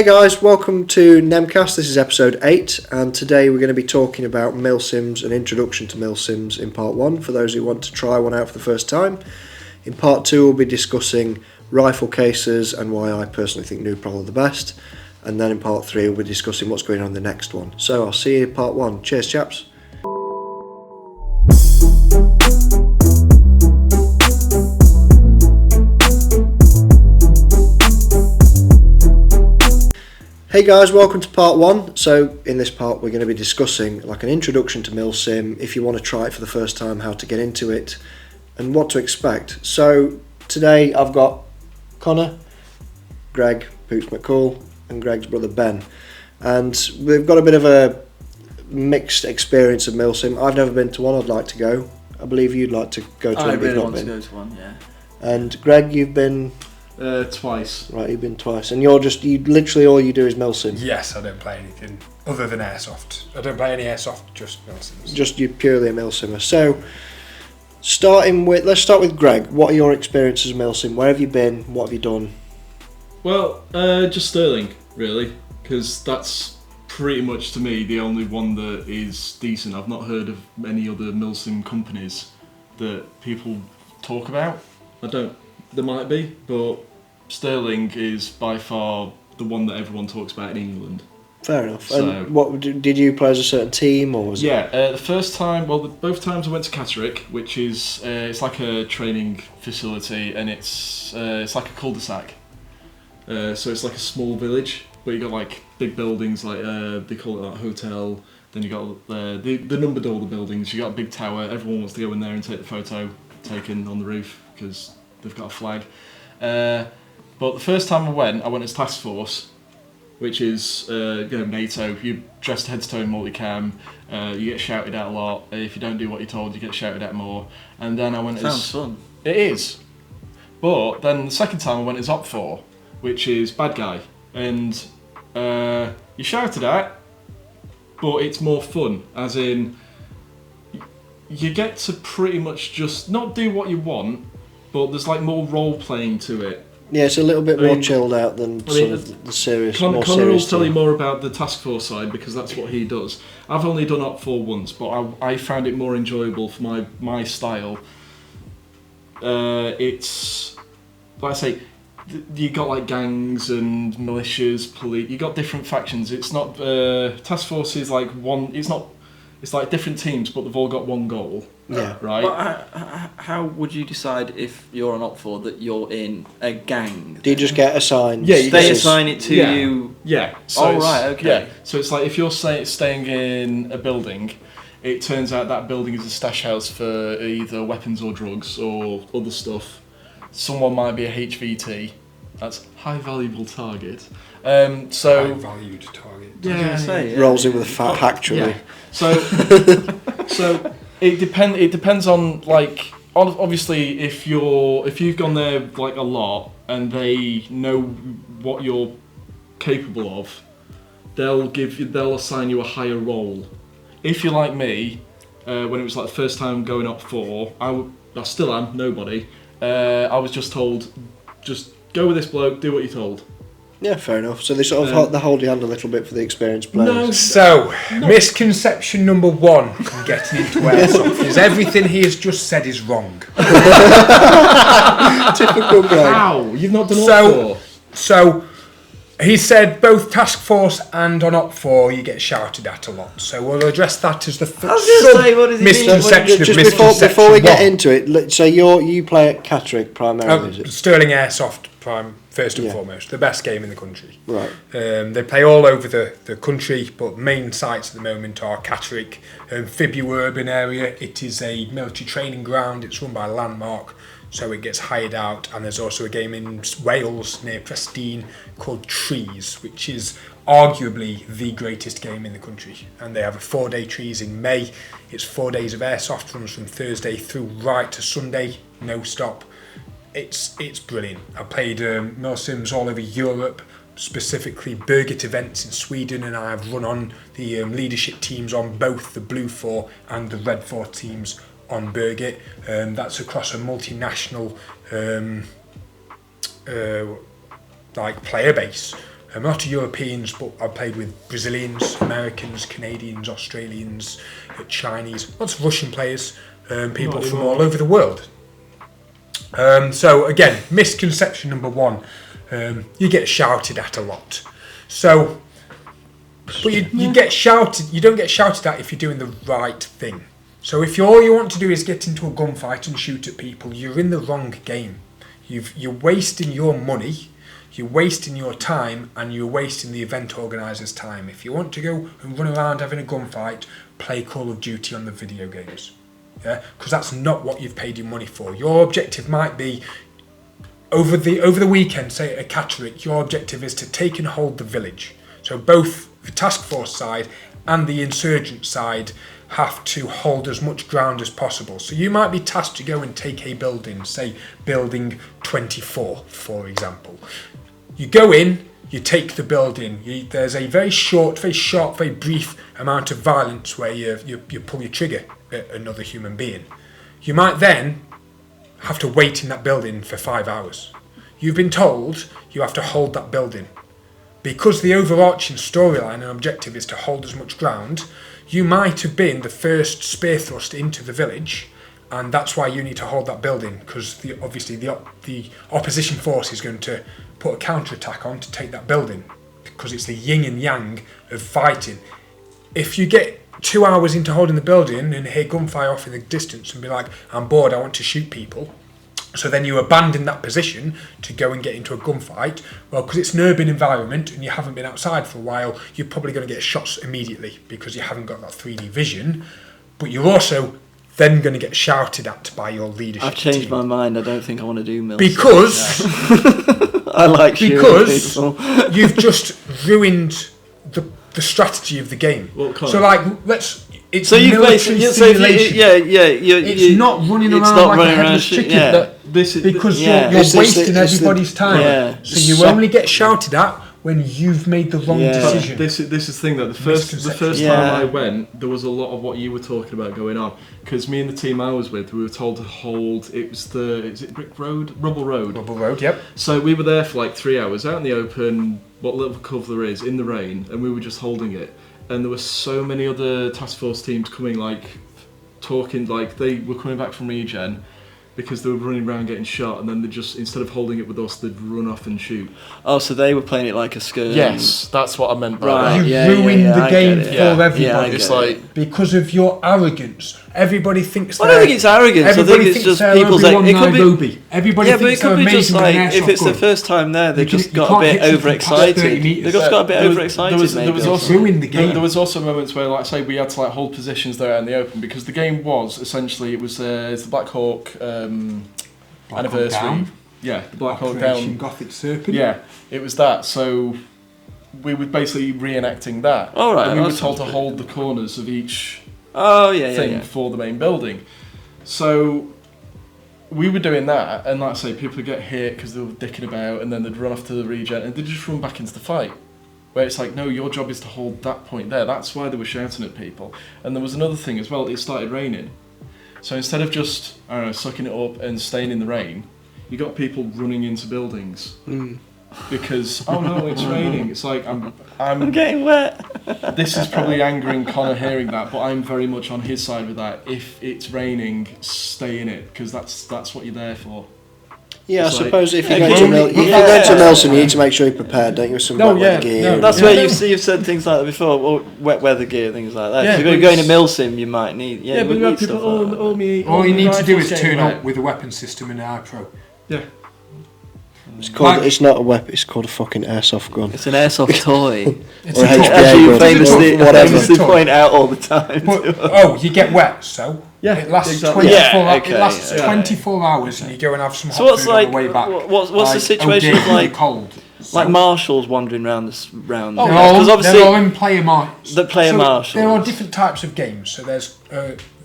Hey guys, welcome to Nemcast. This is episode 8, and today we're going to be talking about Milsims, an introduction to Milsims in part 1 for those who want to try one out for the first time. In part 2 we'll be discussing rifle cases and why I personally think New Prol are the best, and then in part 3 we'll be discussing what's going on in the next one. So I'll see you in part 1. Cheers chaps. Hey guys, welcome to part 1. So in this part we're going to be discussing like an introduction to Milsim, if you want to try it for the first time, how to get into it and what to expect. So today I've got Connor, Greg, Pooch McCall and Greg's brother Ben, and we've got a bit of a mixed experience of Milsim. I've never been to one. I'd like to go. I believe you'd like to go to one. I really want to go to one, yeah. And Greg, you've been... Twice. Right, you've been twice, and you literally all you do is Milsim. Yes, I don't play anything other than airsoft. I don't play any airsoft, just Milsims. Just you're purely a Milsimmer. So, let's start with Greg. What are your experiences of Milsim? Where have you been? What have you done? Well, just Sterling, really, because that's pretty much to me the only one that is decent. I've not heard of any other Milsim companies that people talk about. There might be, but Sterling is by far the one that everyone talks about in England. Fair enough. So, and what did you play as a certain team, or was it? The first time, both times I went to Catterick, which is it's like a training facility, and it's like a cul-de-sac. So it's like a small village, but you got like big buildings, like they call it like hotel. Then you got the numbered all the buildings. You got a big tower. Everyone wants to go in there and take the photo taken on the roof because they've got a flag. But the first time I went as task force, which is NATO. You're dressed head to toe in multicam. You get shouted at a lot. If you don't do what you're told, you get shouted at more. And then I went Sounds fun. It is. But then the second time I went as Op 4, which is bad guy. And you're shouted at, but it's more fun. As in, you get to pretty much just not do what you want, but there's like more role playing to it. Yeah, it's a little bit more chilled out than the serious. Connor will tell you more about the task force side because that's what he does. I've only done Op 4 once, but I found it more enjoyable for my style. It's like I say, you got like gangs and militias, police. You got different factions. It's not task force is like one. It's like different teams, but they've all got one goal. Yeah. Right. But how would you decide if you're an Op 4 that you're in a gang? Do you just get assigned? Yeah, they assign it to you. Yeah. So right. Okay. Yeah. So it's like if you're staying in a building, it turns out that building is a stash house for either weapons or drugs or other stuff. Someone might be a HVT. That's high valuable target. High valued target. Yeah. Rolls in with a fat hack trolley. Yeah. So it depends on like obviously if you've gone there like a lot and they know what you're capable of, they'll assign you a higher role. If you're like me, when it was like the first time going Op 4, I still am nobody. I was just told, just go with this bloke, do what you're told. Yeah, fair enough. So they sort of they hold your hand a little bit for the experienced players. So, misconception number 1 in getting into airsoft is everything he has just said is wrong. Typical Greg. How? You've not done Op 4. So, he said both Task Force and on Op 4 you get shouted at a lot. So we'll address that as the misconception of misconception. Before we get into it, so you play at Catterick primarily, is it? Sterling Airsoft Prime, first and foremost, the best game in the country. Right. They play all over the country, but main sites at the moment are Catterick, Fibula urban area. It is a military training ground. It's run by Landmark, so it gets hired out. And there's also a game in Wales near Prestine called Trees, which is arguably the greatest game in the country. And they have a 4-day Trees in May. It's 4 days of airsoft, runs from Thursday through right to Sunday, no stop. It's brilliant. I played Milsims all over Europe, specifically Birgit events in Sweden, and I've run on the leadership teams on both the Blue 4 and the Red 4 teams on Birgit. That's across a multinational like player base. A lot of Europeans, but I've played with Brazilians, Americans, Canadians, Australians, Chinese, lots of Russian players, people from all over the world. So again, misconception number one, you get shouted at a lot. So, but you get shouted. You don't get shouted at if you're doing the right thing. So if all you want to do is get into a gunfight and shoot at people, you're in the wrong game. You're wasting your money, you're wasting your time, and you're wasting the event organiser's time. If you want to go and run around having a gunfight, play Call of Duty on the video games. Yeah, because that's not what you've paid your money for. Your objective might be over the weekend, say at Catterick, your objective is to take and hold the village. So both the task force side and the insurgent side have to hold as much ground as possible. So you might be tasked to go and take a building, say building 24, for example. You go in, you take the building. There's a very short, very sharp, very brief amount of violence where you pull your trigger at another human being. You might then have to wait in that building for 5 hours. You've been told you have to hold that building. Because the overarching storyline and objective is to hold as much ground, you might have been the first spear thrust into the village, and that's why you need to hold that building, because obviously the opposition force is going to put a counter-attack on to take that building, because it's the yin and yang of fighting. If you get 2 hours into holding the building and hear gunfire off in the distance and be like, I'm bored, I want to shoot people, so then you abandon that position to go and get into a gunfight, well, because it's an urban environment and you haven't been outside for a while, you're probably going to get shots immediately because you haven't got that 3D vision, but you're also then going to get shouted at by your leadership I've changed team. my mind. I don't think I want to do Milsim. Because I like because people. you've just ruined the strategy of the game. Well, so like, it's So you've military basically, simulation. It's not running it's around not like running a around headless shit, chicken. yeah. Because Yeah. you're It's wasting the- everybody's time. Yeah. So you only get shouted at when you've made the wrong Yeah. decision. This is the thing that the first Misconception. time Yeah. I went, there was a lot of what you were talking about going on. Because me and the team I was with, we were told to hold. It was is it Brick Road, Rubble Road. Rubble Road, yep. So we were there for like 3 hours out in the open, what little cover there is, in the rain, and we were just holding it. And there were so many other task force teams coming, like talking, like they were coming back from regen because they were running around getting shot, and then they just, instead of holding it with us, they'd run off and shoot. Oh, so they were playing it like a skirm. Yes, that's what I meant by Right. that. You ruined the I game get for it. Yeah. everybody. Yeah, I It's get like, it. Because of your arrogance. Everybody thinks I don't think it's arrogance. I think everybody it's thinks just they're people's. Obi-Wan It could be. Nairobi. Everybody Yeah, but it thinks they're could be just amazing with like an if airsoft it's their gun. first time there, they've You just can- got you a bit can't hit something past 30 overexcited. metres. They've just got a bit There was- overexcited. there was maybe. also Ruin the game. There was also moments where, like I say, we had to like hold positions there out in the open because the game was essentially it's the Black Hawk anniversary. Down. Yeah, the Black Hawk Operation Down. Gothic Serpent. Yeah, it was that. So we were basically reenacting that. All right, And we that were told sounds to pretty hold the corners of each Oh yeah, thing yeah. for the main building. So we were doing that, and like I say, people would get hit because they were dicking about, and then they'd run off to the regen, and they'd just run back into the fight. Where it's like, no, your job is to hold that point there. That's why they were shouting at people. And there was another thing as well. It started raining, so instead of just sucking it up and staying in the rain, you got people running into buildings because oh no, it's raining. It's like I'm I'm getting wet. this is probably angering Connor hearing that, but I'm very much on his side with that. If it's raining, stay in it because that's what you're there for. Yeah, I It's like- suppose if Yeah, you go to yeah. if you Yeah. go to Milsim, you need to make sure you're prepared, don't you? With some No, wet yeah, weather gear. no, That's Yeah. where you've said things like that before. Well, wet weather gear, things like that. Yeah, if you're but going to it's- Milsim, you might need. Yeah, Yeah, you but would you have need people. stuff like that. All you need to do is rifles turn getting up wet. with a weapon system and an iPro. Yeah. It's called. Like- It's not a weapon. It's called a fucking airsoft gun. It's an airsoft toy. It's Or a a toy. HPA As you gun. famously, Whatever. famously point out all the time. But, oh, you get wet, so Yeah, it lasts exactly. 24. Yeah, okay, it lasts yeah. 24 hours, and you go and have some hot So what's food like? on the way back. What's the situation oh dear, like? Cold. Like marshals wandering around round. Oh, because they're all obviously in player marshals. the player marshals. There are different types of games. So there's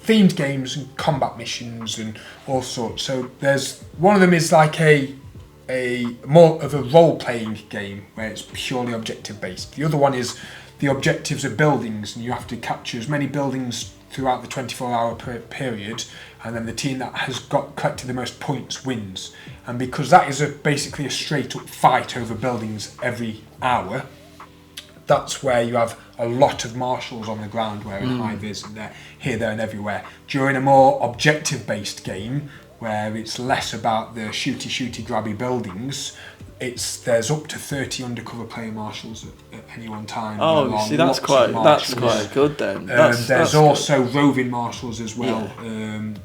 themed games and combat missions and all sorts. So there's one of them is like a more of a role-playing game where it's purely objective-based. The other one is the objectives are buildings, and you have to capture as many buildings throughout the 24-hour period, and then the team that has collected the most points wins. And because that is basically a straight-up fight over buildings every hour, that's where you have a lot of marshals on the ground wearing high vis, and they're here, there and everywhere. During a more objective-based game, where it's less about the shooty, grabby buildings, there's up to 30 undercover player marshals at any one time. Oh, see, that's quite good then. There's also roving marshals as well,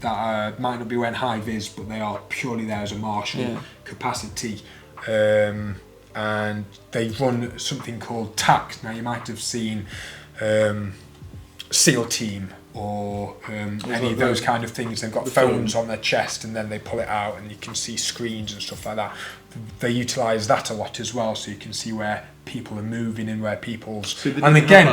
that might not be wearing high vis, but they are purely there as a marshal capacity. And they run something called TAC. Now, you might have seen SEAL Team or any of those kind of things. They've got phones on their chest, and then they pull it out and you can see screens and stuff like that. They utilise that a lot as well, so you can see where people are moving and where people's... And again,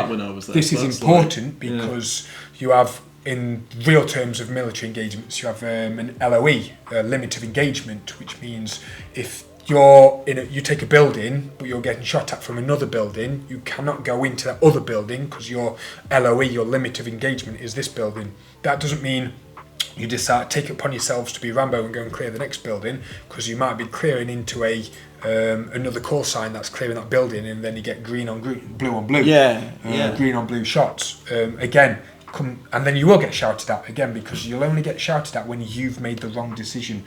this is important because you have, in real terms of military engagements, you have an LOE, a limit of engagement, which means if you take a building, but you're getting shot at from another building, you cannot go into that other building because your LOE, your limit of engagement, is this building. That doesn't mean you decide take it upon yourselves to be Rambo and go and clear the next building, because you might be clearing into another call sign that's clearing that building, and then you get green on green, blue on blue, green on blue shots. And then you will get shouted at again, because you'll only get shouted at when you've made the wrong decision.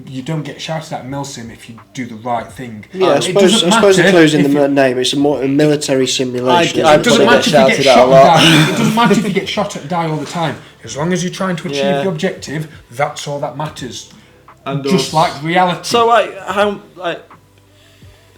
You don't get shouted at Milsim if you do the right thing. Yeah, I suppose the clue's in the name. It's a military simulation. It doesn't matter if you get shot and die. It doesn't matter if you get shot and die all the time. As long as you're trying to achieve the objective, that's all that matters. And just like reality. So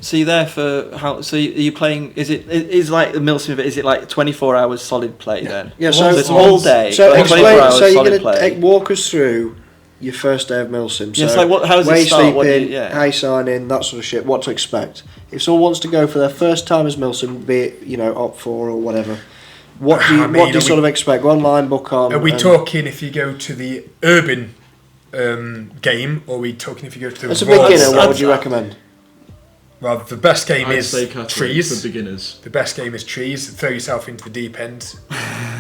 so you're there for how? So are you playing? Is like the Milsim of it? Is it like 24 hours solid play then? Yeah. So it's all day. So like 24 hours so you're solid going play. to walk us through your first day of Milsim. Yeah, so like how does where it you start? sleeping, how you sign in, that sort of shit. What to expect if someone wants to go for their first time as Milsim, be it op4 or whatever. What do you sort of expect? Go online, book on. Are we talking if you go to the urban game, or are we talking if you go to the? As a beginner, what would you recommend? Well, the best game is trees. For beginners. The best game is trees. Throw yourself into the deep end.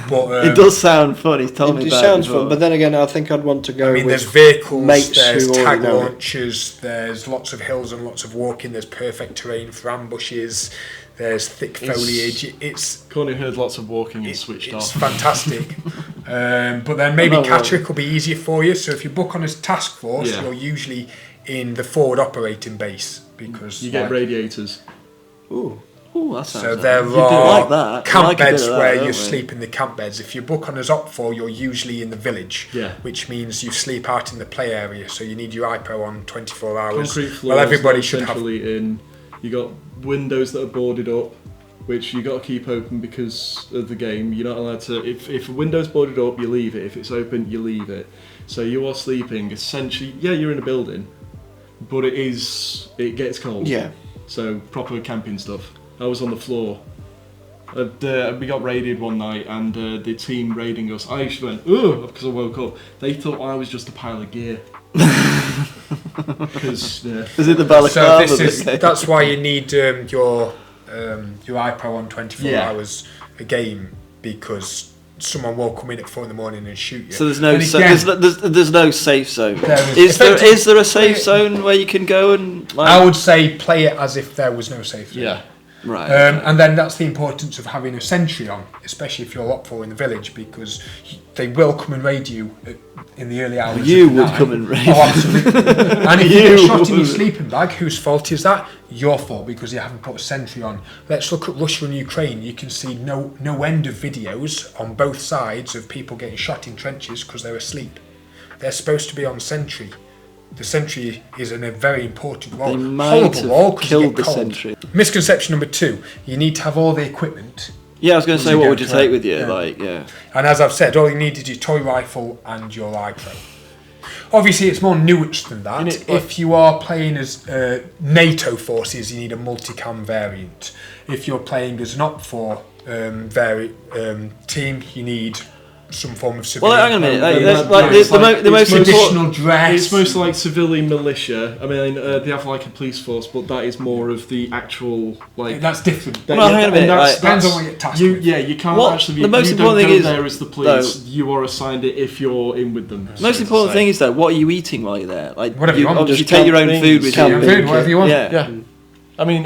But, it does sound fun. He's told me it sounds fun, but then again, I think I'd want to go. I mean, with there's vehicles, there's tag know launchers, there's lots of hills and lots of walking. There's perfect terrain for ambushes. There's thick foliage. It's Courtney heard lots of walking and switched off. It's fantastic. But then maybe Catterick will be easier for you. So if you book on as task force, you're usually in the forward operating base, because you get radiators. Ooh, that sounds. So there are camp beds where you sleep in the camp beds. If you book on as op4, you're usually in the village, which means you sleep out in the play area. So you need your IPO on 24 hours. Concrete floors. Well, everybody should have. You got windows that are boarded up, which you got to keep open because of the game. You're not allowed to. If a window's boarded up, you leave it. If it's open, you leave it. So you are sleeping essentially. Yeah, you're in a building, but it gets cold. Yeah. So proper camping stuff. I was on the floor. We got raided one night, and the team raiding us, I actually went, ugh, because I woke up. They thought I was just a pile of gear. Is it the balaclava? So that's why you need your iPro on 24 hours a game, because someone will come in at 4 in the morning and shoot you. So there's no there's no safe zone. Is there a safe zone where you can go and? I would say play it as if there was no safe zone. Yeah. Right. And then that's the importance of having a sentry on, especially if you're op4 in the village, because they will come and raid you in the early hours. You would come and raid. Oh, absolutely. And if you get shot in your sleeping bag, whose fault is that? Your fault, because you haven't put a sentry on. Let's look at Russia and Ukraine. You can see no end of videos on both sides of people getting shot in trenches because they're asleep. They're supposed to be on sentry. The sentry is in a very important role. They might have killed the sentry. Misconception number 2: you need to have all the equipment. Yeah, I was going to say, what would you take with you? Yeah. And as I've said, all you need is your toy rifle and your iPro. Obviously, it's more nuanced than that. If you are playing as NATO forces, you need a multicam variant. If you're playing as an op4 team, you need some form of civilian. Well, hang on a minute. It's The most traditional important. dress. It's mostly like civilian militia. I mean, they have like a police force, but that is more of the actual like. That's different. Well, hang on a minute, That's, depends on what you're tasked you, with. yeah, you can't What- actually. the most you important don't thing go is, there as the police. though- You are assigned it if you're in with them. Most important thing is though, what are you eating while you're there? Like, Whatever you want, obviously just take your own camping, food with camping. you. Food, whatever you want. Yeah. I mean,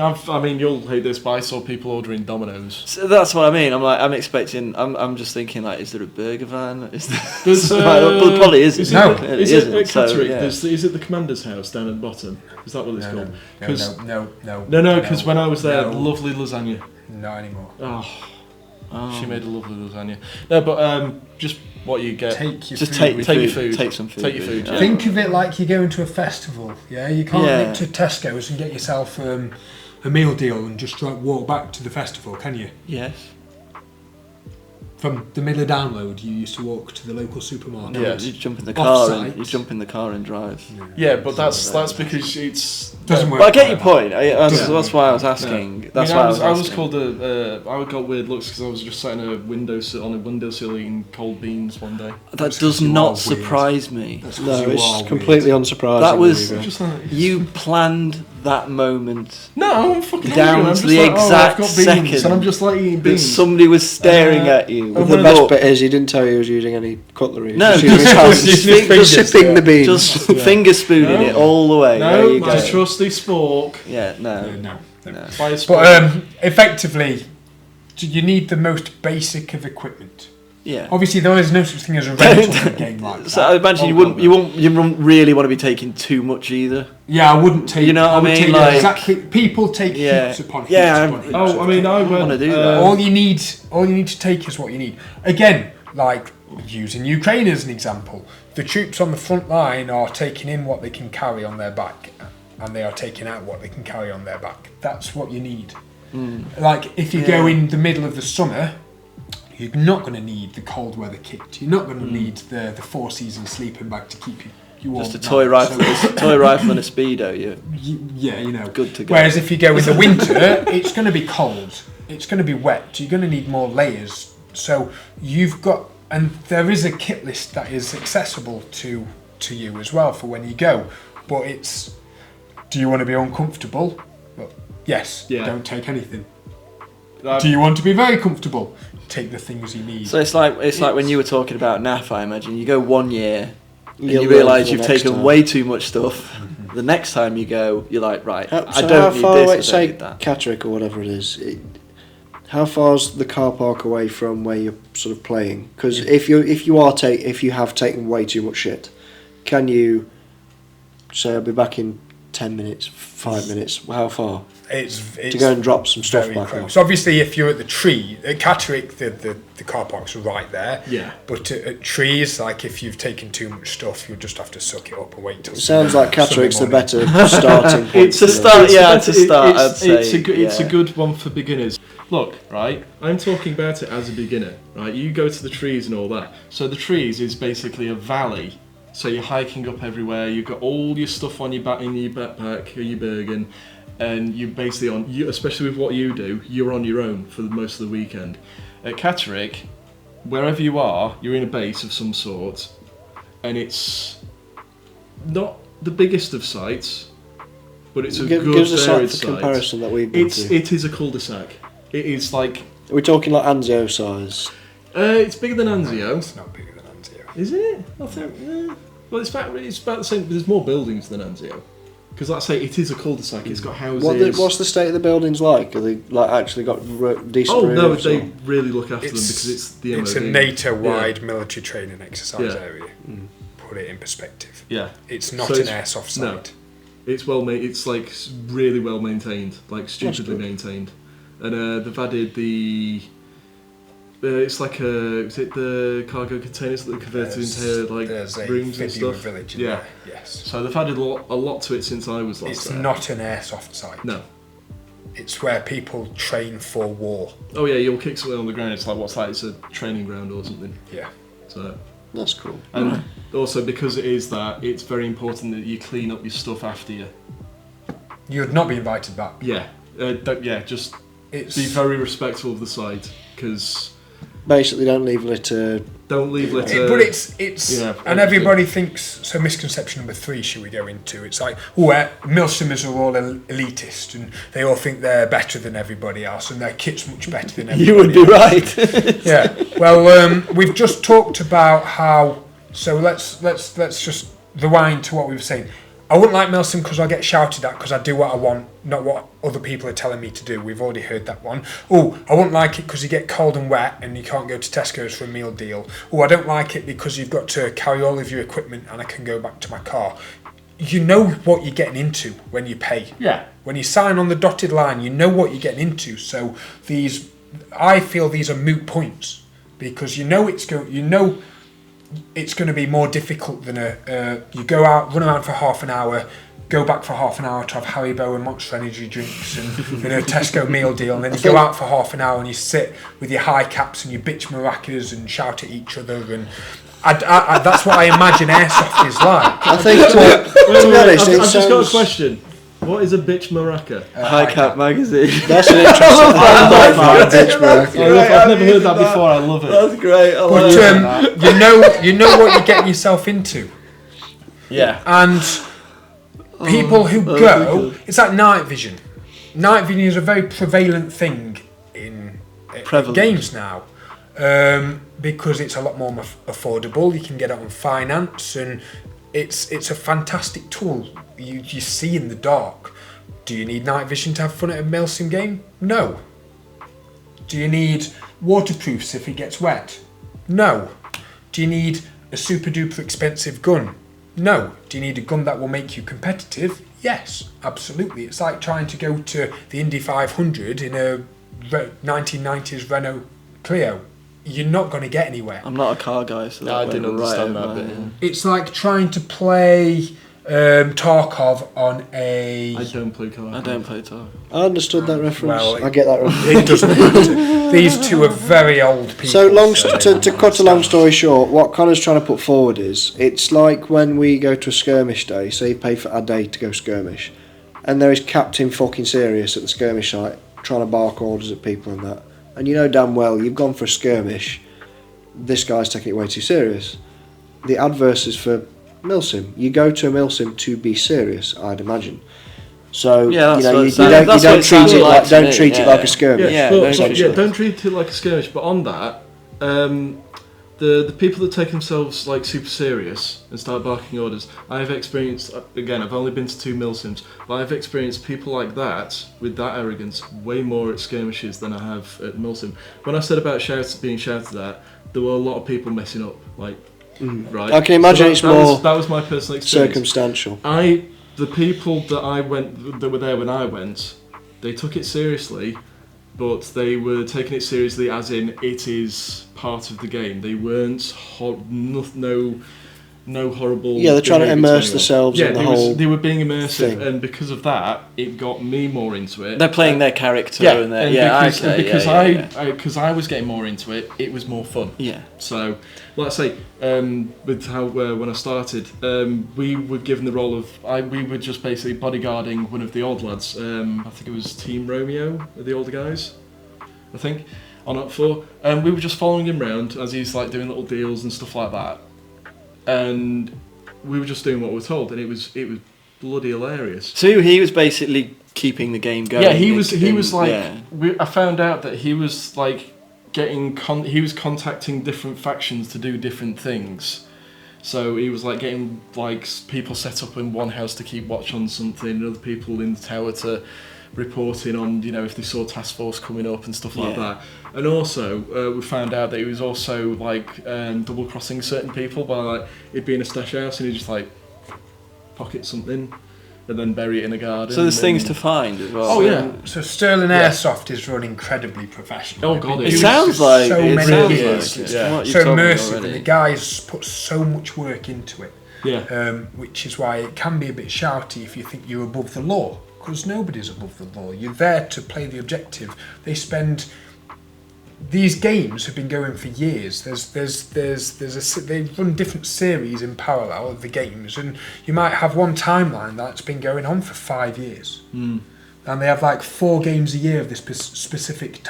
you'll hate this, but I saw people ordering Domino's. So that's what I mean. I'm expecting. I'm just thinking like, is there a burger van? Is there? There's, Well, there probably isn't. Is No. it, It is isn't, it at so, Catterick? yeah. Is it the commander's house down at the bottom? Is that what it's called? No, Because when I was there, no. lovely lasagna. Not anymore. She made a lovely lasagna. No, but just what you get. Take your Just food take with take you. your food. Take some food. Take your with food, you. yeah. Think of it like you're going to a festival. Yeah, you can't Yeah. nip to Tesco's and get yourself a meal deal and just walk back to the festival, can you? Yes. From the middle of download, you used to walk to the local supermarket. Yeah. You jump in the car Off-site. and you jump in the car and drive. Yeah, but that's because it's Doesn't work. Well, I get your like point. That's, Yeah. that's why I was asking. Yeah. That's I mean, why I was asking. called I got weird looks because I was just sat in a windowsill on a windowsill eating cold beans one day. That That's does 'cause you are not weird. surprise me. That's 'cause No, you it's are completely weird. unsurprising. That was- really, Just like, You planned that moment no, I'm fucking down hungry. I'm to just the like, I've exact got beans, second and I'm just like eating that beans. somebody was staring at you. and with The a when best book. bit is he didn't tell you he was using any cutlery. No, Just using his just- hands. just Just fingers, sipping the beans. Just finger spooning No. it all the way. there No, you my go. trusty spork. Yeah, no. No. No. By a spork. But effectively, you need the most basic of equipment. Yeah. Obviously, there is no such thing as a rental in a game like that. So I imagine you wouldn't really want to be taking too much either. Yeah, I wouldn't take. You know what I would mean? take Like- exactly. People take Yeah. heaps upon heaps Yeah, upon heaps. Oh, I mean, I wanna went. do that. all you need to take is what you need. Again, like using Ukraine as an example, the troops on the front line are taking in what they can carry on their back, and they are taking out what they can carry on their back. That's what you need. Like if you go Yeah. in the middle of the summer, you're not going to need the cold weather kit. You're not going to need the four season sleeping bag to keep you warm. Just a at toy night. rifle, So- toy rifle and a speedo. yeah, you know. Good to go. Whereas if you go in the winter, it's going to be cold. It's going to be wet. You're going to need more layers. So you've got, and there is a kit list that is accessible to you as well for when you go. But it's, do you want to be uncomfortable? Well, yes. Yeah. Don't take anything. I've- Do you want to be very comfortable? Take the things you need. So it's like when you were talking about NAF. I imagine you go 1 year and You'll you learn realise for you've the next taken time. way too much stuff. The next time you go, you're like, right, So I how don't need far this. away, I don't say need that. Catterick or whatever it is, how far's the car park away from where you're sort of playing? Because if you have taken way too much shit, can you say I'll be back in 10 minutes, 5 minutes? How far It's to go and drop some stuff very back close. off? So obviously, if you're at the tree, at Catterick, the car park's right there. Yeah. But at trees, like if you've taken too much stuff, you'll just have to suck it up and wait till. It sounds like Sunday Catterick's the morning. better starting point. It's a for them. start. Yeah, It's- to start, I'd It's say, it's a yeah. good one for beginners. Look, right, I'm talking about it as a beginner, right? You go to the trees and all that. So the trees is basically a valley. So you're hiking up everywhere. You've got all your stuff on your back in your backpack or your Bergen, and you're basically on. You, especially with what you do, you're on your own for most of the weekend. At Catterick, wherever you are, you're in a base of some sort, and it's not the biggest of sites, but it's a Give good us a varied site for site. comparison that we've been to. It is a cul-de-sac. It is like Are we talking like Anzio size? it's bigger than Anzio, It's not bigger than Anzio. isn't it? I think. Well, it's about the same. But there's more buildings than Anzio, because like I say, it is a cul-de-sac. It's got houses. What's the state of the buildings like? Are they like actually got decent Oh no, roofs they or- really look after them because it's the MOD. It's a NATO-wide military training exercise Yeah. area. Put it in perspective. Yeah, It's not So an it's- airsoft no. site. it's well made. It's like really well maintained, like stupidly good. maintained, and they've added the. It's like is it the cargo containers that are converted into like There's a rooms and Fibula stuff? village in Yeah. there. Yes. So they've added a lot to it since I was last It's there. not an airsoft site. No. It's where people train for war. Oh yeah, you'll kick something on the ground. It's like what's that? It's a training ground or something. Yeah. So That's cool. and also because it is that, it's very important that you clean up your stuff after you. You'd not be invited back. Yeah, just It's be very respectful of the site because Basically, don't leave litter. Don't leave litter. But it's Yeah, and everybody thinks, so misconception number 3 should we go into, it's like, Milsims are all elitist and they all think they're better than everybody else and their kit's much better than everybody You would be else. right. Yeah, well, we've just talked about how, so let's just rewind to what we were saying. I wouldn't like Milsim because I get shouted at because I do what I want, not what other people are telling me to do. We've already heard that one. Oh, I wouldn't like it because you get cold and wet and you can't go to Tesco's for a meal deal. Oh, I don't like it because you've got to carry all of your equipment and I can go back to my car. You know what you're getting into when you pay. Yeah. When you sign on the dotted line, you know what you're getting into. So I feel these are moot points because you know it's going to be more difficult than you go out, run around for half an hour, go back for half an hour to have Haribo and Monster Energy drinks and a Tesco meal deal, and then you go out for half an hour and you sit with your high caps and you bitch maracas and shout at each other, and that's what I imagine airsoft is like. I think, to be honest, I've it just got a sounds... question. What is a bitch maraca? High Cap magazine. That's an interesting... I like that, bitch, I've never heard that before. I love it. That's great. I But love it. you know what you're getting yourself into. Yeah. And people who go, it's like night vision. Night vision is a very prevalent thing in games now, because it's a lot more affordable. You can get it on finance, and it's a fantastic tool. You see in the dark. Do you need night vision to have fun at a Milsim game? No. Do you need waterproofs if it gets wet? No. Do you need a super duper expensive gun? No. Do you need a gun that will make you competitive? Yes, absolutely. It's like trying to go to the Indy 500 in a 1990s Renault Clio. You're not going to get anywhere. I'm not a car guy, so I didn't understand that bit. It's like trying to play Tarkov on a... I don't play cards. I don't play Tarkov. I understood that reference. Well, I get that reference. It doesn't matter. These two are very old people. So to cut a long story short, what Connor's trying to put forward is, it's like when we go to a skirmish day, say you pay for a day to go skirmish, and there is Captain fucking Serious at the skirmish site trying to bark orders at people and that, and you know damn well you've gone for a skirmish, this guy's taking it way too serious. The adverse is for Milsim. You go to a Milsim to be serious, I'd imagine. So Yeah, you that's know what you it sounds- don't that's what it treat sounded it like like to don't me, treat it yeah. like a skirmish. Yeah, But, essentially. don't treat it like a skirmish. But on that, the people that take themselves like super serious and start barking orders, I've experienced. Again, I've only been to 2 Milsims, but I've experienced people like that with that arrogance way more at skirmishes than I have at Milsim. When I said about being shouted at, there were a lot of people messing up. Like, right? I can imagine So it's more that was my personal experience. circumstantial. The people that were there when I went, they took it seriously, but they were taking it seriously as in it is part of the game. They weren't no horrible. Yeah, they're trying to behaviour immerse anyone. themselves in the whole they were being immersive, thing. and because of that, it got me more into it. They're playing their character, Yeah, and they're, and yeah, because, okay, and because yeah. because I was getting more into it, it was more fun. Yeah. So, like I say, with how when I started, we were given the role of we were just basically bodyguarding one of the old lads. I think it was Team Romeo, the older guys. I think on up 4, and we were just following him around as he's like doing little deals and stuff like that, and we were just doing what we were told, and it was bloody hilarious. So he was basically keeping the game going. Yeah, he was like. Yeah. I found out that he was like he was contacting different factions to do different things. So he was like getting like people set up in one house to keep watch on something, and other people in the tower to report in on, you know, if they saw task force coming up and stuff like that. And also we found out that he was also like double crossing certain people by like it being a stash house, and he just like pocket something and then bury it in a garden. So there's things to find as well. Oh yeah. So Sterling Airsoft is run incredibly professional. Oh god, It sounds like so it. many Sounds years. like it. Yeah. From what you've so told me immersive, and already. the guys put so much work into it. Yeah. Which is why it can be a bit shouty if you think you're above the law, because nobody's above the law. You're there to play the objective. These games have been going for years. They run different series in parallel of the games, and you might have one timeline that's been going on for 5 years, and they have like 4 games a year of this specific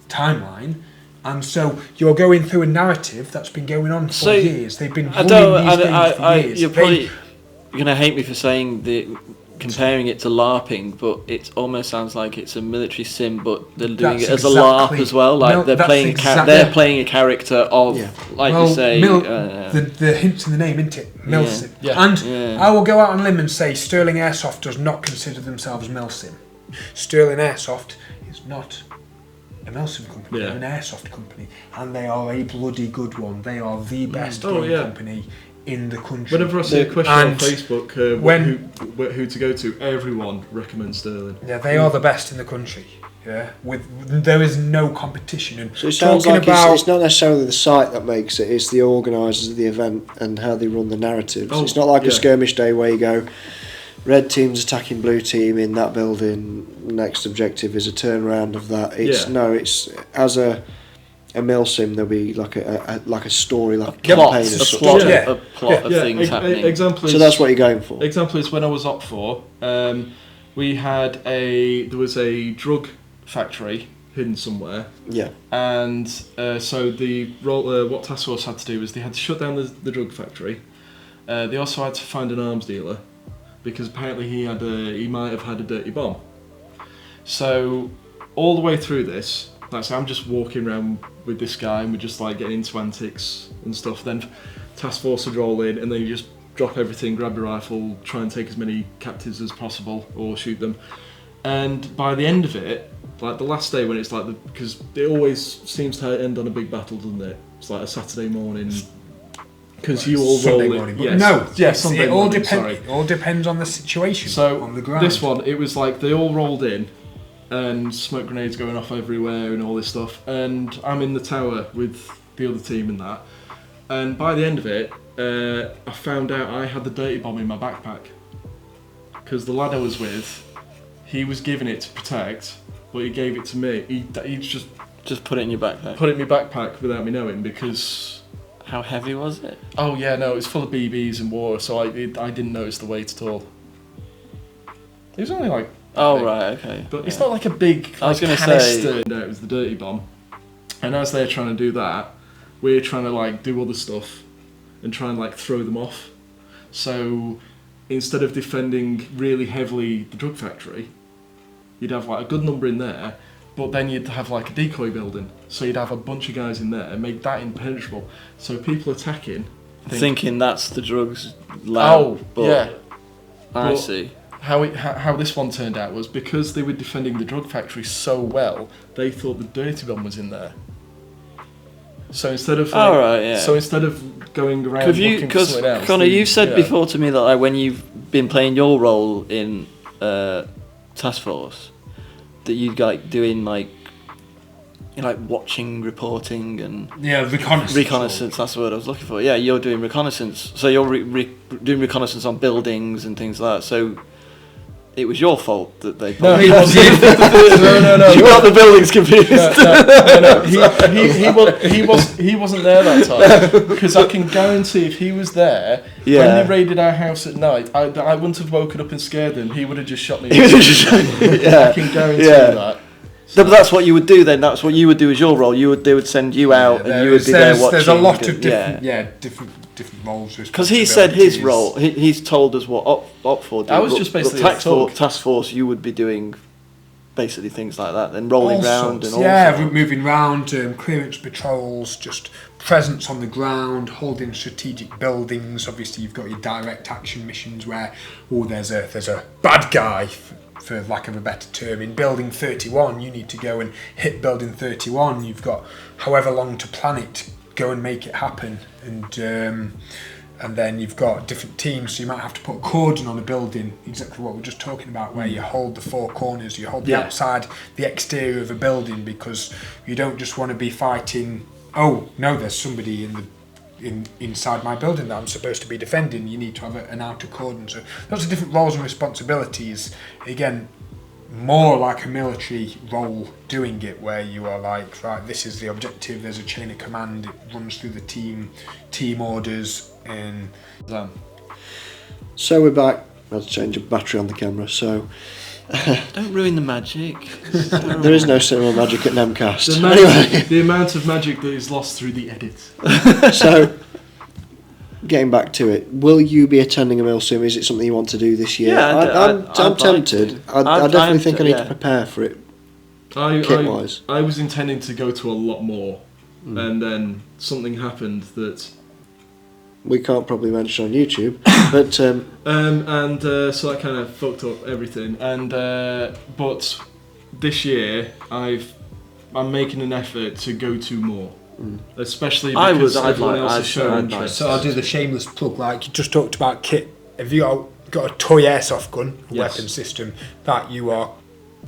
timeline, And so you're going through a narrative that's been going on for years. They've been running these games for years. You're probably going to hate me for saying comparing it to LARPing, but it almost sounds like it's a military sim, but they're doing it as a LARP as well. Like they're playing a character of, you say. The hint's in the name, isn't it? Milsim. Yeah. And I will go out on a limb and say Sterling Airsoft does not consider themselves Milsim. Sterling Airsoft is not a Milsim company, they're an airsoft company, and they are a bloody good one. They are the best company in the country. Whenever I see a question on Facebook, who to go to, everyone recommends Sterling. Yeah, they are the best in the country. Yeah, there is no competition. And so it sounds like it's not necessarily the site that makes it; it's the organisers of the event and how they run the narratives. It's not like a skirmish day where you go, red team's attacking blue team in that building. Next objective is a turnaround of that. It's as a Milsim, there'll be like a story, like a campaign, a plot of things happening. Example is, so that's what you're going for. Example is when I was Op4, there was a drug factory hidden somewhere. Yeah. And so what Task Force had to do was they had to shut down the drug factory. They also had to find an arms dealer, because apparently he might have had a dirty bomb. So all the way through this, I'm just walking around with this guy and we're just like getting into antics and stuff. Then Task Force would roll in and then you just drop everything, grab your rifle, try and take as many captives as possible or shoot them. And by the end of it, like the last day when it's like because it always seems to end on a big battle, doesn't it? It's like a Saturday morning. Because you all Sunday roll morning, it. Sunday morning, It all depends on the situation. So on the ground. This one, it was like they all rolled in, and smoke grenades going off everywhere and all this stuff. And I'm in the tower with the other team and that. And by the end of it, I found out I had the dirty bomb in my backpack. Because the lad I was with, he was giving it to protect, but he gave it to me. He just put it in your backpack. Put it in my backpack without me knowing because. How heavy was it? Oh yeah, no, it was full of BBs and water, so I didn't notice the weight at all. It was only like. Right, okay. But it's not like a big. I was going to say. No, it was the dirty bomb. And as they're trying to do that, we're trying to like do other stuff, and try and like throw them off. So instead of defending really heavily the drug factory, you'd have like a good number in there. But then you'd have like a decoy building, so you'd have a bunch of guys in there and make that impenetrable. So people attacking, thinking that's the drugs lab. I see. How this one turned out was because they were defending the drug factory so well, they thought the dirty bomb was in there. So instead of going around looking for something else, Connor, you said before to me that like when you've been playing your role in Task Force, that you like doing like watching, reporting, and reconnaissance. That's the word I was looking for. Yeah, you're doing reconnaissance. So you're doing reconnaissance on buildings and things like that. So it was your fault that they. No, he wasn't. No. You got the buildings confused. No. He wasn't there that time because I can guarantee if he was there when they raided our house at night, I wouldn't have woken up and scared him. He would have just shot me. I can guarantee that. So. But that's what you would do then. That's what you would do as your role. They would send you out and you would be there watching. There's a lot of different roles. Because he said his role. He's told us what Op4 did. I was just basically Task Force. You would be doing basically things like that, then rolling around and all. Moving around, clearance patrols, just presence on the ground, holding strategic buildings. Obviously, you've got your direct action missions where there's a bad guy. For lack of a better term, in Building 31, you need to go and hit Building 31. You've got however long to plan it, go and make it happen, and then you've got different teams. So you might have to put a cordon on a building, exactly what we're just talking about, where you hold the four corners, you hold the outside, the exterior of a building, because you don't just want to be fighting. Oh no, there's somebody inside my building that I'm supposed to be defending. You need to have an outer cordon. So lots of different roles and responsibilities. Again, more like a military role doing it, where you are like, right, this is the objective, there's a chain of command, it runs through the team orders, and so we're back. I had to change a battery on the camera. So Don't ruin the magic. There is no cinema magic at Nemcast. The amount of magic that is lost through the edit. So, getting back to it, will you be attending a Milsim? Is it something you want to do this year? Yeah, I'm tempted. I definitely think I need to prepare for it. Kit-wise. I was intending to go to a lot more, and then something happened that we can't probably mention on YouTube, but so that kind of fucked up everything. And but this year I'm making an effort to go to more, especially because everyone else is showing interest. So I'll do the shameless plug. Like you just talked about kit. Have you got a toy airsoft gun, weapon system that you are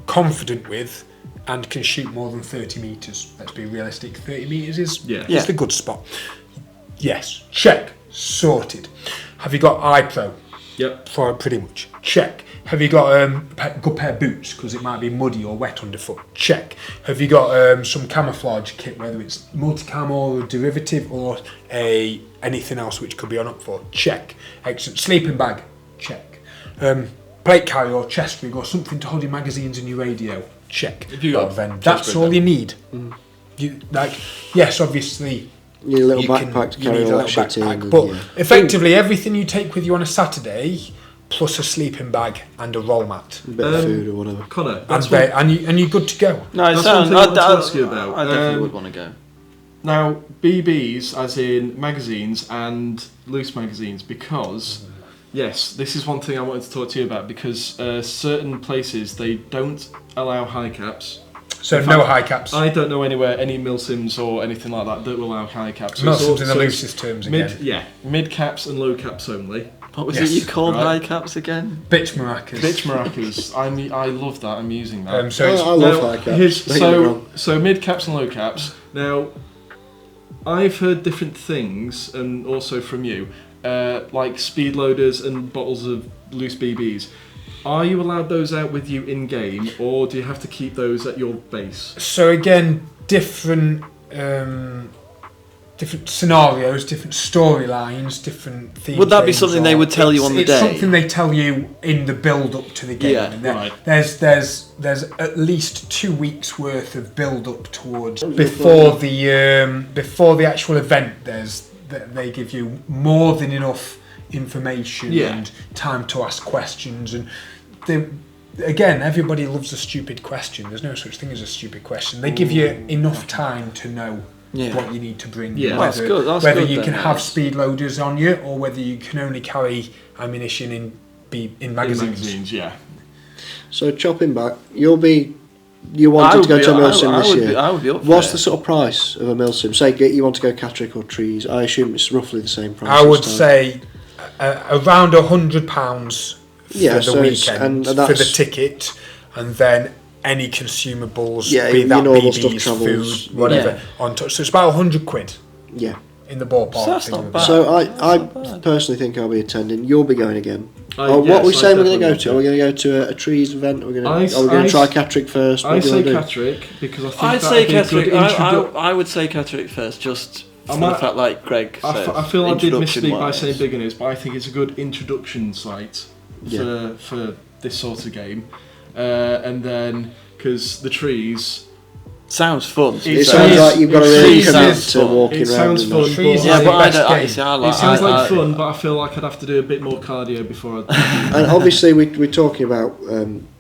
confident with and can shoot more than 30 metres? Let's be realistic. 30 metres is the good spot. Yes, check. Sorted. Have you got iPro? Yep. For pretty much. Check. Have you got a good pair of boots because it might be muddy or wet underfoot? Check. Have you got some camouflage kit, whether it's multicam or a derivative or anything else which could be on up for? Check. Excellent. Sleeping bag? Check. Plate carrier or chest rig or something to hold your magazines and your radio? Check. If you got then that's all you need. Yes, obviously. You need a little backpack to carry all that shit in. But effectively, everything you take with you on a Saturday, plus a sleeping bag and a roll mat, a bit of food or whatever. Connor, and you're good to go. No, that's one thing I want to ask you about. I definitely would want to go. Now, BBs, as in magazines and loose magazines, because yes, this is one thing I wanted to talk to you about because certain places they don't allow high caps. So no high caps. I don't know anywhere any Milsims or anything like that will allow high caps. Milsims in the loosest terms again. Mid caps and low caps only. What was it you called high caps again? Bitch maracas. Bitch maracas. I love that. I'm using that. I love high caps. So mid caps and low caps. Now, I've heard different things, and also from you, like speed loaders and bottles of loose BBs. Are you allowed those out with you in game, or do you have to keep those at your base? So again, different scenarios, different storylines, different themes. Would that be something they would tell you on the day? It's something they tell you in the build-up to the game. Yeah, right. There's at least 2 weeks worth of build-up towards before the actual event. They give you more than enough information and time to ask questions, and again, everybody loves a stupid question. There's no such thing as a stupid question. They give you enough time to know what you need to bring. Yeah, that's good. Whether you can have speed loaders on you, or whether you can only carry ammunition in magazines. Yeah. So chopping back, you wanted to go to a Milsim this year. I would be up for What's it. the sort of price of a Milsim? Say you want to go Catterick or Trees. I assume it's roughly the same price. I would say around £100 for the weekend for the ticket, and then any consumables, be that BBs, food, whatever, on touch. So it's about £100. Yeah. In the ballpark. So that's not bad. So I personally think I'll be attending. You'll be going again. What are we saying we're going to go to? Are we going to go to a Trees event? Are we going to try Catterick first? I say Catterick because I think I'd that say would be a good Catterick. I would say Catterick first, just for the fact, like Greg said. I feel I did misspeak by saying Beginners, but I think it's a good introduction site for this sort of game. And then, because the Trees... Sounds fun. It sounds like you've got a really commit to walking around. It sounds fun. It sounds like fun, but I feel like I'd have to do a bit more cardio before I... And obviously we're talking about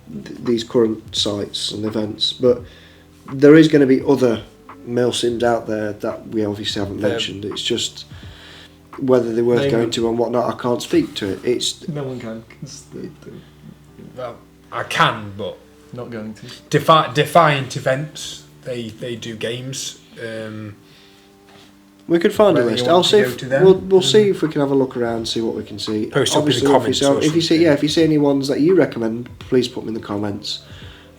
these current sites and events, but there is going to be other Milsims out there that we obviously haven't mentioned. It's just whether they're worth going to and whatnot. I can't speak to it. It's no one can. Well, I can, but not going to. Defiant events. They do games. We could find a list. I'll see. We'll see if we can have a look around, see what we can see. Post up in the comments. If you see any ones that you recommend, please put them in the comments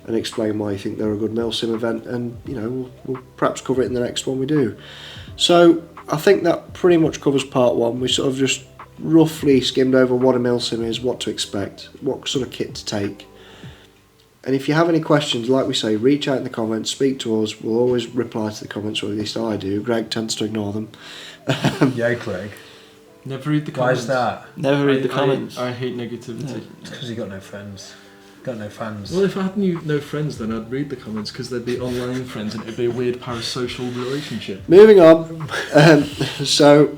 and explain why you think they're a good Milsim event, and we'll perhaps cover it in the next one we do. So I think that pretty much covers part one. We sort of just roughly skimmed over what a Milsim is, what to expect, what sort of kit to take. And if you have any questions, like we say, reach out in the comments, speak to us. We'll always reply to the comments, or at least I do. Greg tends to ignore them. Yeah, Greg. Never read the comments. Why is that? Never read the comments. I hate negativity. It's because you got no friends. Got no fans. Well, if I had no friends, then I'd read the comments because they'd be online friends and it'd be a weird parasocial relationship. Moving on. So,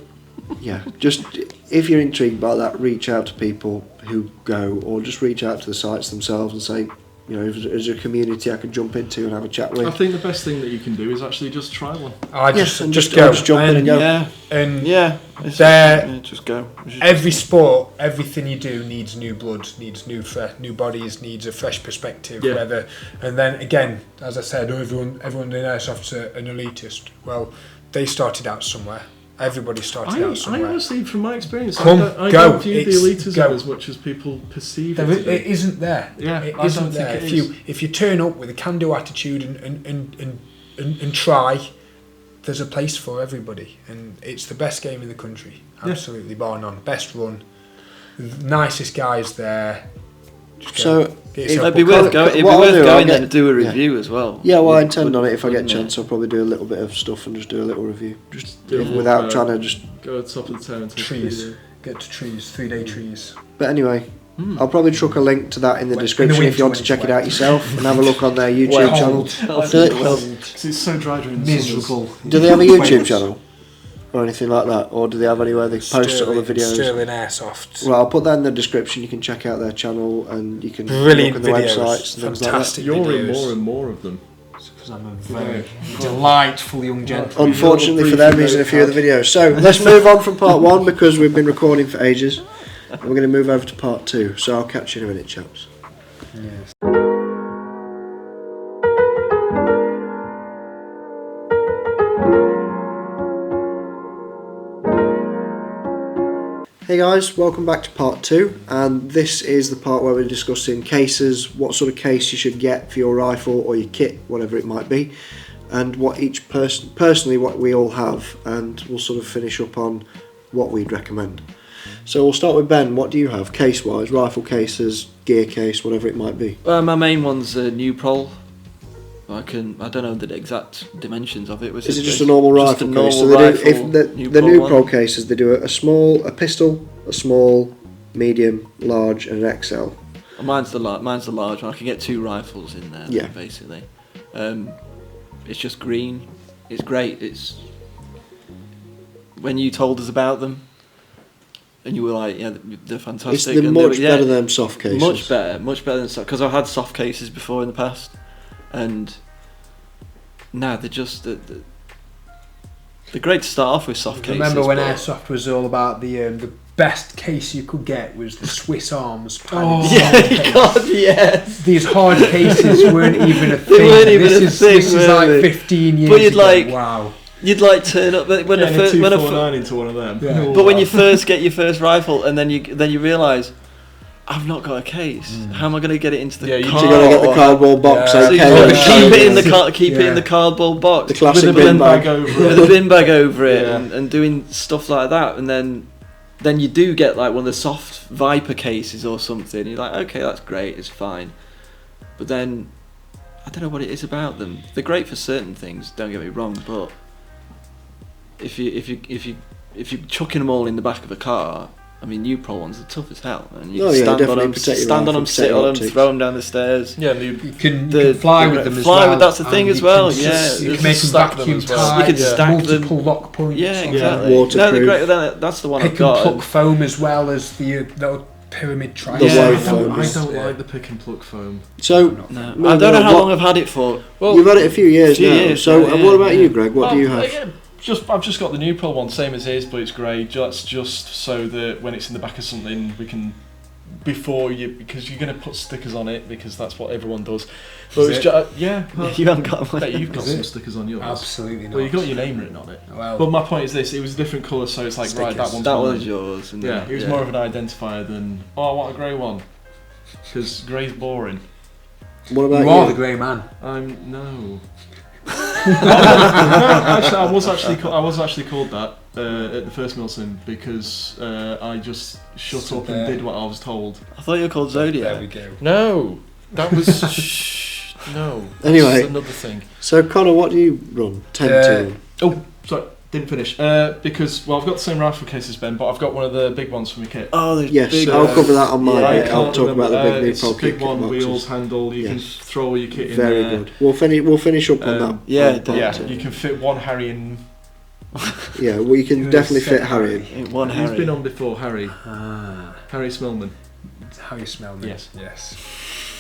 yeah, just if you're intrigued by that, reach out to people who go, or just reach out to the sites themselves and say, you know, is there a community I could jump into and have a chat with? I think the best thing that you can do is actually just try one. Just go. Just jump in and go. Yeah. And Just go. every sport, everything you do needs new blood, needs new bodies, needs a fresh perspective. Yeah. Whether, and then again, as I said, everyone in airsoft's an elitist. Well, they started out somewhere. Everybody started out somewhere. I honestly, from my experience, Go. I don't view the elitism Go. as much as people perceive It it. isn't there. Yeah, it I isn't don't think there. it is. If you turn up with a can-do attitude and try, there's a place for everybody, and it's the best game in the country, absolutely, bar none. Best run, nicest guys there. So it'd be worth going there and do a review as well. Yeah, well, I intend on it. If I get a chance, I'll probably do a little bit of stuff and just do a little review, without trying to just go to the top of the town and trees. Get to trees, 3-day trees. But anyway, I'll probably chuck a link to that in the description if you want to check it out yourself and have a look on their YouTube channel. Because it's so dry during the Miserable. Do they have a YouTube channel or anything like that, or do they have anywhere they post all the videos? Sterling Airsoft. Well, I'll put that in the description. You can check out their channel and you can Brilliant look on the videos. websites and things like that. Fantastic You're videos. in more and more of them. Because I'm a very delightful young gentleman. Unfortunately for them, he's in a few of the videos. So let's move on from part 1 because we've been recording for ages. We're going to move over to part 2. So I'll catch you in a minute, chaps. Yes. Hey guys, welcome back to part 2, and this is the part where we're discussing cases, what sort of case you should get for your rifle or your kit, whatever it might be, and what each person, personally what we all have, and we'll sort of finish up on what we'd recommend. So we'll start with Ben. What do you have case wise? Rifle cases, gear case, whatever it might be. My main one's a new prol. I don't know the exact dimensions of it. Is it just a normal rifle case? So they do, if the new Pro cases, they do a pistol, a small, medium, large, and an XL. Mine's the large one. I can get 2 rifles in there. Yeah. Basically, it's just green. It's great. It's when you told us about them, and you were like, yeah, they're fantastic. They're much better than soft cases. Much better than soft. Because I've had soft cases before in the past. And now they're just they're great to start off with soft cases. Remember when Airsoft was all about the best case you could get was the Swiss Arms padded yeah, God, yes. These hard cases weren't even a thing. They weren't even a thing. This is like 15 years but you'd ago. Like, wow. You'd like turn up when a 249 into one of them. Yeah. But when you first get your first rifle, and then you realise, I've not got a case. How am I going to get it into the car? So you got to get the cardboard box. So Okay. you've got to keep it in the it in the cardboard box. The classic with a bin bag over it. With a bin bag over it, and doing stuff like that, and then you do get like one of the soft Viper cases or something. You're like, okay, that's great, it's fine. But then I don't know what it is about them. They're great for certain things. Don't get me wrong, but if you're chucking them all in the back of a car. I mean, new pro ones are tough as hell, and you can stand on them, sit on them, throw them down the stairs. Yeah, you can fly with them as well. That's the thing as well. Yeah, you can make them vacuum tight. You can stack them. Multiple lock points. Yeah, exactly. Waterproof. No, they're great. That's the one I've got. Pick and pluck foam as well as the little pyramid triangle. I don't like the pick and pluck foam. So no. I don't know how long I've had it for. Well, you've had it a few years now. So what about you, Greg? What do you have? I've just got the new Pro one, same as his, but it's grey. That's just so that when it's in the back of something, we can because you're going to put stickers on it because that's what everyone does. But it's just, yeah, well, you haven't got one. Bet you've got some stickers on yours. Absolutely not. Well, you got your name written on it. Well, but my point is this: it was a different colour, so it's like stickers. right, that was yours. And yeah, it was more of an identifier than I want a grey one because grey's boring. What about you? Are the grey man. No. Actually, I was actually called that at the first Milsim because I just shut up and did what I was told. I thought you were called Zodiac. There we go. No, that was no. Anyway, another thing. So Connor, what do you run? 10-2. Oh, sorry. Didn't finish because I've got the same rifle case as Ben, but I've got one of the big ones from my kit. Oh, yes, big, I'll cover that on my. Yeah, I'll talk about the big new it's a big one, boxes. wheels, handle. You can throw all your kit in Very there. good. We'll finish up on that. Yeah. You can fit one Harry in. Yeah, well, you can definitely fit Harry in. One Harry. Who's been on before? Harry. Harry Smillman. Harry Smellman. Yes.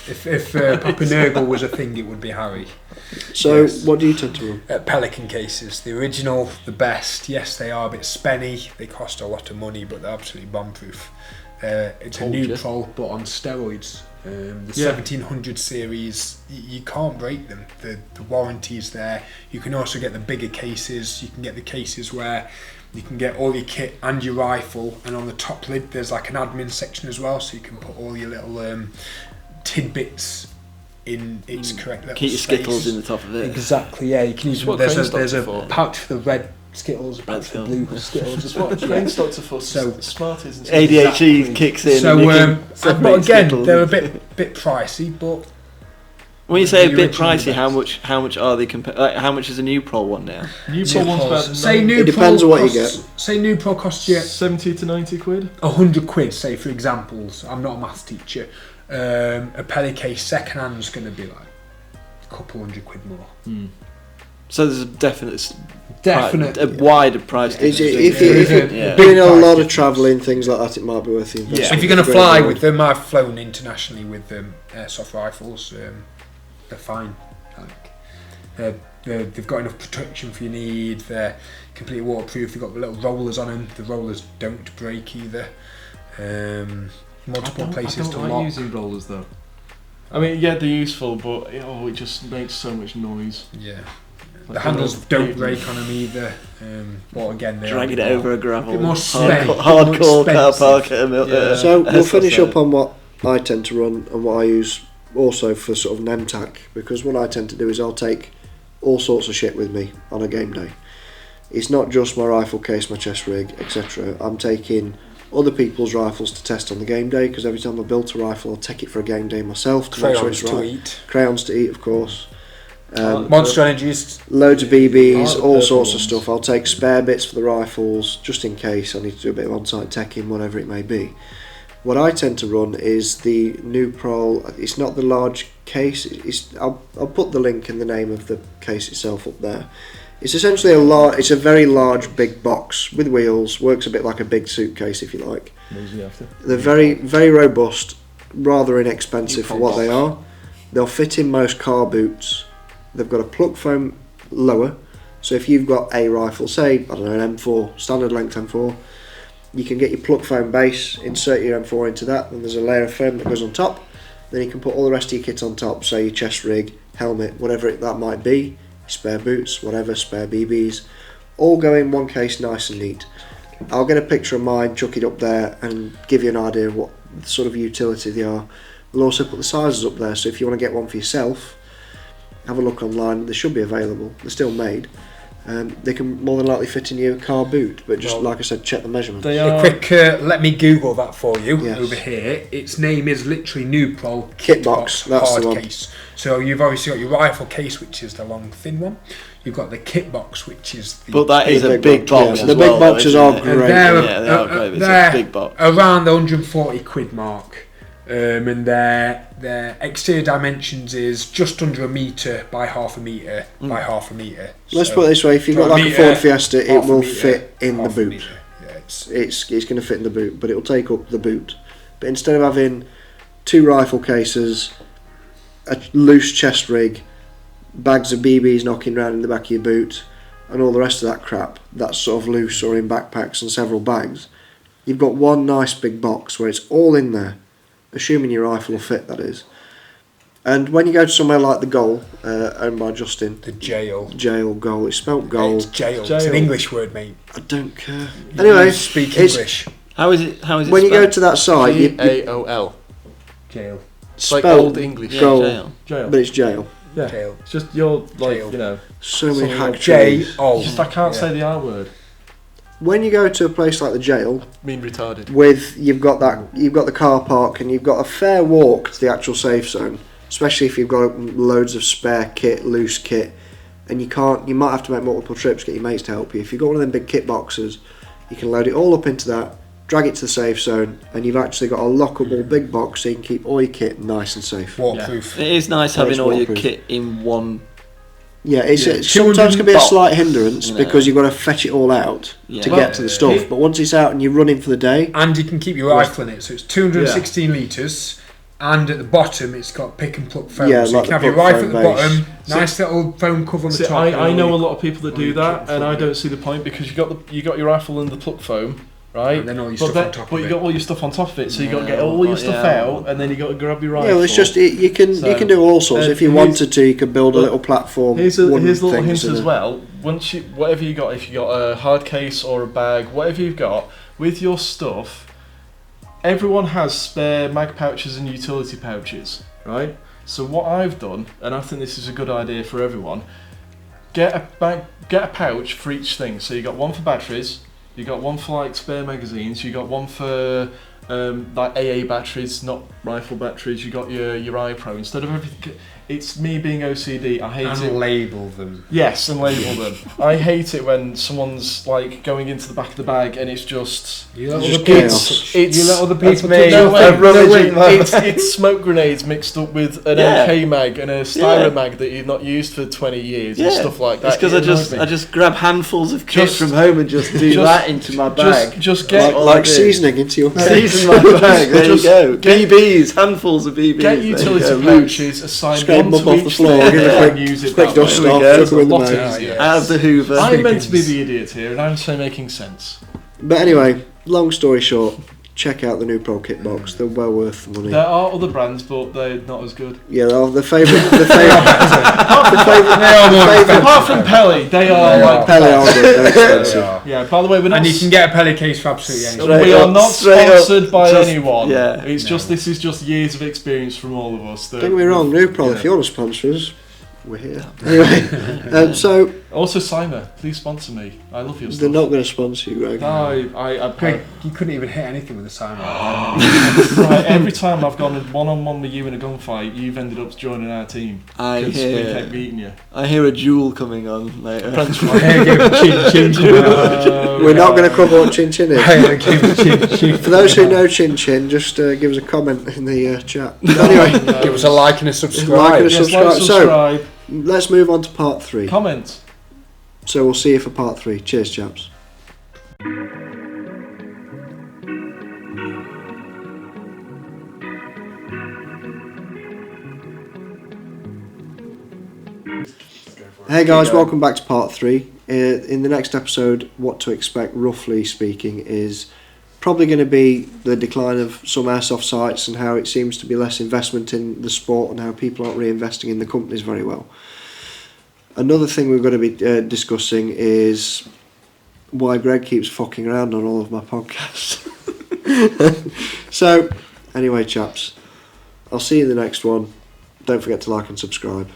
If Papa Nurgle was a thing, it would be Harry. So, what do you tend to run? Pelican cases, the original, the best. Yes, they are a bit spenny. They cost a lot of money, but they're absolutely bomb-proof. It's a neutral, but on steroids. The 1700 series, you can't break them. The warranty's there. You can also get the bigger cases. You can get the cases where you can get all your kit and your rifle, and on the top lid there's like an admin section as well, so you can put all your little tidbits in its correct little keep your space. Skittles in the top of it. Exactly, yeah. You can use there's a pouch for the red Skittles, a pouch for the blue Skittles. That's what train stocks are for. So Smarties and ADHD kicks in. So, but again, Skittles. they're a bit pricey, but when you say a bit pricey, how much are they how much is a new Pro one now? New Pro one's about it depends on what you get. Say new Pro costs you 70 to 90 quid. 100 quid, say for examples. I'm not a maths teacher. A Peli case second hand's going to be like a couple $100 more. So there's a definite a wider price difference. If you're doing a lot of travelling, things like that, it might be worth the investment. Yeah. If you're going to fly with them, I've flown internationally with airsoft rifles. They're fine. They've got enough protection for your need. They're completely waterproof. They've got the little rollers on them. The rollers don't break either. Multiple places I to don't lock. like using rollers though. I mean, yeah, they're useful, but it just makes so much noise. Yeah. Like the handles don't break on them either. But again, they're dragging it over a gravel. Hardcore car park at a So we'll finish up on what I tend to run and what I use also for sort of Nemtac, because what I tend to do is I'll take all sorts of shit with me on a game day. It's not just my rifle case, my chest rig, etc. I'm taking other people's rifles to test on the game day, because every time I build a rifle I'll take it for a game day myself to make sure it's right. Crayons to eat, of course. Monster Energies, loads of BBs, all sorts of stuff. I'll take spare bits for the rifles just in case I need to do a bit of on-site teching, whatever it may be. What I tend to run is the new Pro. It's not the large case. I'll put the link and the name of the case itself up there. It's essentially it's a very large big box with wheels. Works a bit like a big suitcase if you like. They're very very robust, rather inexpensive for what they are. They'll fit in most car boots. They've got a plug foam lower, so if you've got a rifle, say I don't know, an M4, standard length M4, you can get your plug foam base, insert your M4 into that, and there's a layer of foam that goes on top. Then you can put all the rest of your kit on top, say your chest rig, helmet, whatever that might be, spare boots, whatever, spare BBs, all go in one case nice and neat. I'll get a picture of mine, chuck it up there and give you an idea of what sort of utility they are. We'll also put the sizes up there, so if you want to get one for yourself, have a look online. They should be available. They're still made. They can more than likely fit in your car boot, but just like I said, check the measurements. A quick, let me Google that for you over here. Its name is literally New Pro Kit Box. That's hard the one. case. So you've obviously got your rifle case, which is the long thin one. You've got the kit box, which is the. But that is a big box. Yeah. The big boxes are great. They are great. It's a big box. Around the 140 quid mark. And their exterior dimensions is just under 1 metre by half a metre by half a metre. Let's put it this way: if you've got like a Ford Fiesta, it will fit in the boot. Yeah, it's going to fit in the boot, but it will take up the boot. But instead of having 2 rifle cases, a loose chest rig, bags of BBs knocking around in the back of your boot, and all the rest of that crap that's sort of loose or in backpacks and several bags, you've got one nice big box where it's all in there. Assuming your rifle will fit, that is. And when you go to somewhere like the Goal, owned by Justin, the jail Goal, it's spelt Goal. It's jail. It's an English word, mate. I don't care. Anyway, speak English. How is it? When you go to that site, Jaol. Jail. It's like old English. Goal, jail. but it's jail. Yeah. Jail. It's just your Jail. So many hack J O. I can't say the R word. When you go to a place like the jail, Mean retarded. you've got the car park and you've got a fair walk to the actual safe zone, especially if you've got loads of spare kit, loose kit. and you might have to make multiple trips, get your mates to help you. If you've got one of them big kit boxes, you can load it all up into that, drag it to the safe zone, and you've actually got a lockable big box so you can keep all your kit nice and safe. Waterproof. It is nice having all your kit in one. Yeah, it sometimes can be a slight hindrance because you've got to fetch it all out to get to the stuff. But once it's out and you're running for the day, and you can keep your rifle in it, so it's 216 litres, and at the bottom it's got pick and pluck foam. Yeah, so like you can have your rifle at the bottom, nice little foam cover on the top. I know a lot of people that do that, and I don't see the point because you got your rifle and the pluck foam. Right, and then all your stuff on top of it. But you got all your stuff on top of it, so you got to get all your stuff out, and then you got to grab your rifle. Yeah, well, it's just you can do all sorts. If you wanted to, you could build a little platform. Here's a little hint as well. Once whatever you got, if you got a hard case or a bag, whatever you've got with your stuff, everyone has spare mag pouches and utility pouches, right? So what I've done, and I think this is a good idea for everyone, get a pouch for each thing. So you got one for batteries. You got one for like spare magazines. You got one for like AA batteries, not rifle batteries. You got your iPro instead of everything. It's me being OCD. I hate it. And label them. Yes, and label them. I hate it when someone's like going into the back of the bag and it's just. You let other people. It's smoke grenades mixed up with an AK mag and a styro mag that you've not used for 20 years and stuff like that. It's because I just grab handfuls of kit from home and just do that into my bag. Just get like seasoning into your bag. Season my bag. There you go. BBs, handfuls of BBs. Get utility pouches assigned. Them up off the floor, give it a quick dust off, chuck them in the bag. Out of the Hoover. I'm meant to be the idiot here, and I'm so making sense. But anyway, long story short, check out the new Pro Kit box. They're well worth the money. There are other brands, but they're not as good. Yeah, the favourite. Apart from Pelly, they are like Pelly are good. They're expensive. Yeah. By the way, we're not. And you can get a Pelly case for absolutely anything. We are not sponsored by just, anyone. Yeah. It's just this is just years of experience from all of us. Don't get me wrong, New Pro. If you want to sponsor us, we're here. Anyway, so also Cymer, please sponsor me. I love your stuff. They're not going to sponsor you, Greg. No, Greg, you couldn't even hit anything with a Cymer. Right, every time I've gone one-on-one with you in a gunfight, you've ended up joining our team. I we kept beating you. I hear a duel coming on later. We're not going to cover what Chin Chin is. For those who know Chin Chin, just give us a comment in the chat. Anyway, give us a like and a subscribe. So, let's move on to part 3. Comment. So we'll see you for part 3. Cheers, chaps. Hey guys, welcome back to part 3. In the next episode, what to expect, roughly speaking, is probably going to be the decline of some airsoft sites and how it seems to be less investment in the sport and how people aren't reinvesting in the companies very well. Another thing we're going to be discussing is why Greg keeps fucking around on all of my podcasts. So, anyway chaps, I'll see you in the next one. Don't forget to like and subscribe.